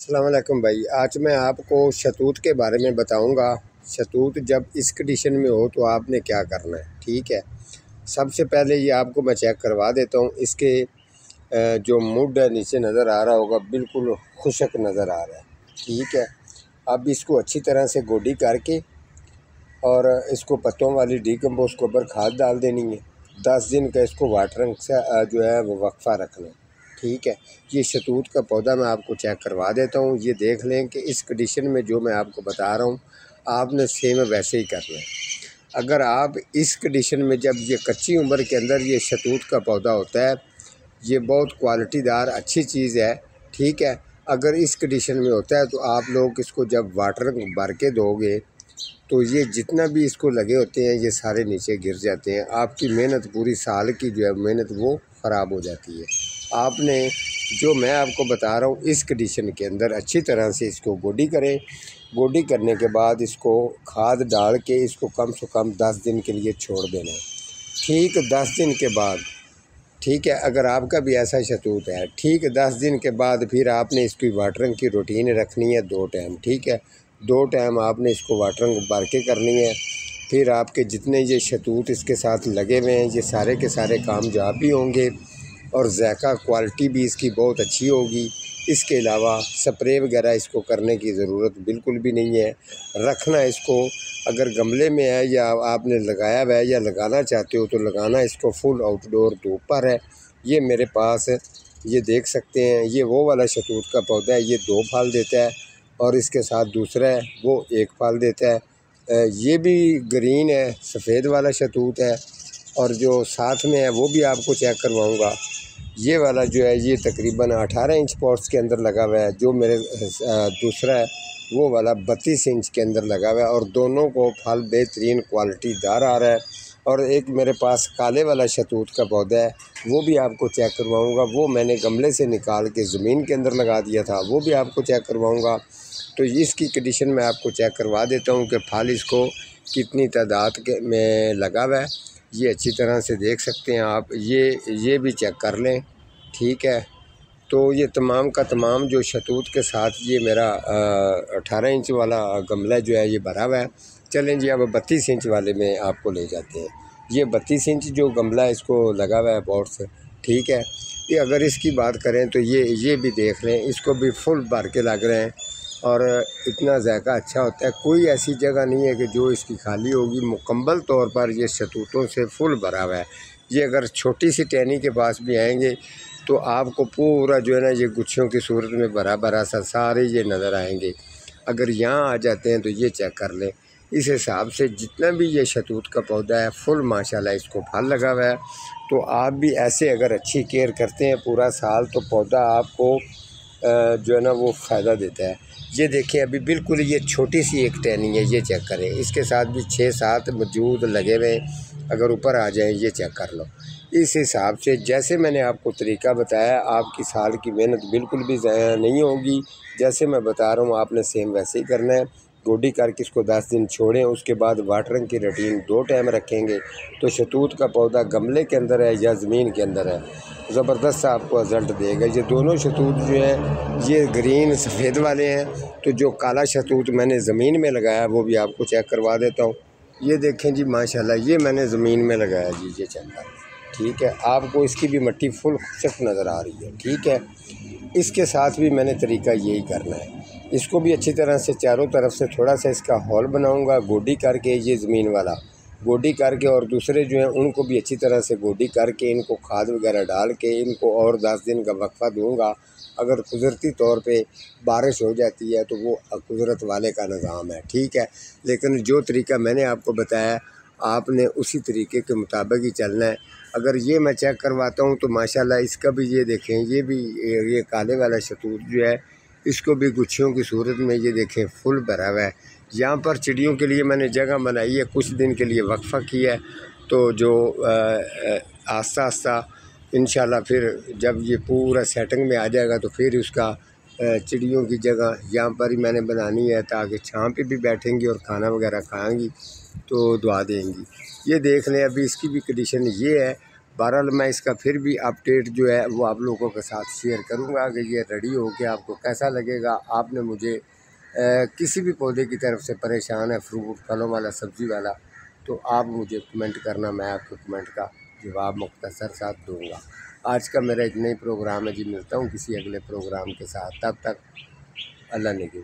अस्सलाम वालेकुम भाई। आज मैं आपको शतूत के बारे में बताऊंगा। शतूत जब इस कंडीशन में हो तो आपने क्या करना है, ठीक है। सबसे पहले ये आपको मैं चेक करवा देता हूँ। इसके जो मुड है नीचे नज़र आ रहा होगा, बिल्कुल खुशक नज़र आ रहा है, ठीक है। अब इसको अच्छी तरह से गोडी करके और इसको पत्तों वाली डीकम्पोस्ट गोबर खाद डाल देनी है। 10 दिन का इसको वाटरिंग से जो है वो वक्फा रखना है, ठीक है। ये शतूत का पौधा मैं आपको चेक करवा देता हूँ। ये देख लें कि इस कंडीशन में जो मैं आपको बता रहा हूँ आपने सेम वैसे ही करना है। अगर आप इस कंडीशन में, जब ये कच्ची उम्र के अंदर ये शतूत का पौधा होता है, ये बहुत क्वालिटीदार अच्छी चीज़ है, ठीक है। अगर इस कंडीशन में होता है तो आप लोग इसको जब वाटर भर के दोगे तो ये जितना भी इसको लगे होते हैं ये सारे नीचे गिर जाते हैं। आपकी मेहनत, पूरी साल की जो है मेहनत, वो ख़राब हो जाती है। आपने जो मैं आपको बता रहा हूँ इस कंडीशन के अंदर अच्छी तरह से इसको गोडी करें। गोडी करने के बाद इसको खाद डाल के इसको कम से कम 10 दिन के लिए छोड़ देना है, ठीक। 10 दिन के बाद, ठीक है, अगर आपका भी ऐसा शतूत है, ठीक, 10 दिन के बाद फिर आपने इसकी वाटरिंग की रूटीन रखनी है 2 टाइम, ठीक है। 2 टाइम आपने इसको वाटरिंग भर के करनी है। फिर आपके जितने ये शतूत इसके साथ लगे हुए हैं ये सारे के सारे कामयाब भी होंगे और ज़ायका क्वालिटी भी इसकी बहुत अच्छी होगी। इसके अलावा स्प्रे वगैरह इसको करने की ज़रूरत बिल्कुल भी नहीं है। रखना इसको, अगर गमले में है या आपने लगाया हुआ है या लगाना चाहते हो तो लगाना इसको फुल आउटडोर धूप पर है। ये मेरे पास, ये देख सकते हैं, ये वो वाला शतूत का पौधा है। ये 2 फल देता है और इसके साथ दूसरा है वो 1 फल देता है। ये भी ग्रीन है, सफ़ेद वाला शतूत है। और जो साथ में है वो भी आपको चेक करवाऊँगा। ये वाला जो है ये तकरीबन 18 इंच पॉट्स के अंदर लगा हुआ है। जो मेरे दूसरा है वो वाला 32 इंच के अंदर लगा हुआ है और दोनों को फल बेहतरीन क्वालिटीदार आ रहा है। और एक मेरे पास काले वाला शतूत का पौधा है, वो भी आपको चेक करवाऊंगा। वो मैंने गमले से निकाल के ज़मीन के अंदर लगा दिया था, वो भी आपको चेक करवाऊंगा। तो इसकी कंडीशन मैं आपको चेक करवा देता हूँ कि फल इसको कितनी तादाद के में लगा हुआ है। ये अच्छी तरह से देख सकते हैं आप, ये भी चेक कर लें, ठीक है। तो ये तमाम का तमाम जो शतूत के साथ ये मेरा 18 इंच वाला गमला जो है ये भरा हुआ है। चलें जी, अब 32 इंच वाले में आपको ले जाते हैं। ये 32 इंच जो गमला है इसको लगा हुआ है पॉट्स, ठीक है। ये अगर इसकी बात करें तो ये भी देख लें, इसको भी फुल भर के लग रहे हैं और इतना ज़ायका अच्छा होता है। कोई ऐसी जगह नहीं है कि जो इसकी खाली होगी। मुकम्मल तौर पर ये शतूतों से फुल भरा हुआ है। ये अगर छोटी सी टहनी के पास भी आएंगे तो आपको पूरा जो है ना ये गुच्छों की सूरत में भरा भरा सा सारे ये नज़र आएंगे। अगर यहाँ आ जाते हैं तो ये चेक कर लें। इस हिसाब से जितना भी ये शतूत का पौधा है फुल माशाल्लाह इसको फल लगा हुआ है। तो आप भी ऐसे अगर अच्छी केयर करते हैं पूरा साल तो पौधा आपको जो है ना वो फ़ायदा देता है। ये देखें, अभी बिल्कुल ये छोटी सी एक टहनी है, ये चेक करें। इसके साथ भी 6-7 मौजूद लगे हुए, अगर ऊपर आ जाएं ये चेक कर लो। इस हिसाब से जैसे मैंने आपको तरीका बताया, आपकी साल की मेहनत बिल्कुल भी ज़ाया नहीं होगी। जैसे मैं बता रहा हूँ आपने सेम वैसे ही करना है। गोडी करके इसको 10 दिन छोड़ें, उसके बाद वाटरिंग की रूटीन 2 टाइम रखेंगे तो शतूत का पौधा गमले के अंदर है या ज़मीन के अंदर है, ज़बरदस्त सा आपको रिज़ल्ट देगा। ये दोनों शतूत जो है ये ग्रीन सफ़ेद वाले हैं। तो जो काला शतूत मैंने ज़मीन में लगाया वो भी आपको चेक करवा देता हूँ। ये देखें जी माशाल्लाह, ये मैंने ज़मीन में लगाया जी, ये चेक करें, ठीक है। आपको इसकी भी मिट्टी फुल खुशक नज़र आ रही है, ठीक है। इसके साथ भी मैंने तरीका यही करना है। इसको भी अच्छी तरह से चारों तरफ से थोड़ा सा इसका हॉल बनाऊंगा गोडी करके, ये ज़मीन वाला गोडी करके, और दूसरे जो हैं उनको भी अच्छी तरह से गोडी करके इनको खाद वगैरह डाल के इनको और 10 दिन का वक्फा दूंगा। अगर कुदरती तौर पे बारिश हो जाती है तो वो कुदरत वाले का निज़ाम है, ठीक है। लेकिन जो तरीका मैंने आपको बताया आपने उसी तरीके के मुताबिक ही चलना है। अगर ये मैं चेक करवाता हूँ तो माशाल्लाह इसका भी ये देखें, ये भी ये काले वाला शतूत जो है इसको भी गुच्छियों की सूरत में ये देखें फुल भरा हुआ है। यहाँ पर चिड़ियों के लिए मैंने जगह बनाई है, कुछ दिन के लिए वक्फा किया है। तो जो आस्ता आस्ता इंशाल्लाह फिर जब ये पूरा सेटिंग में आ जाएगा तो फिर उसका चिड़ियों की जगह यहाँ पर ही मैंने बनानी है ताकि छाँव पे भी बैठेंगी और खाना वगैरह खाएंगी तो दुआ देंगी। ये देख लें, अभी इसकी भी कंडीशन ये है। बहरहाल मैं इसका फिर भी अपडेट जो है वो आप लोगों के साथ शेयर करूंगा कि ये रेडी हो के आपको कैसा लगेगा। आपने मुझे किसी भी पौधे की तरफ से परेशान है, फ्रूट फलों वाला, सब्ज़ी वाला, तो आप मुझे कमेंट करना, मैं आपके कमेंट का जवाब मुख्तसर साथ दूंगा। आज का मेरा इतना ही प्रोग्राम है जी, मिलता हूँ किसी अगले प्रोग्राम के साथ, तब तक अल्लाह ने की।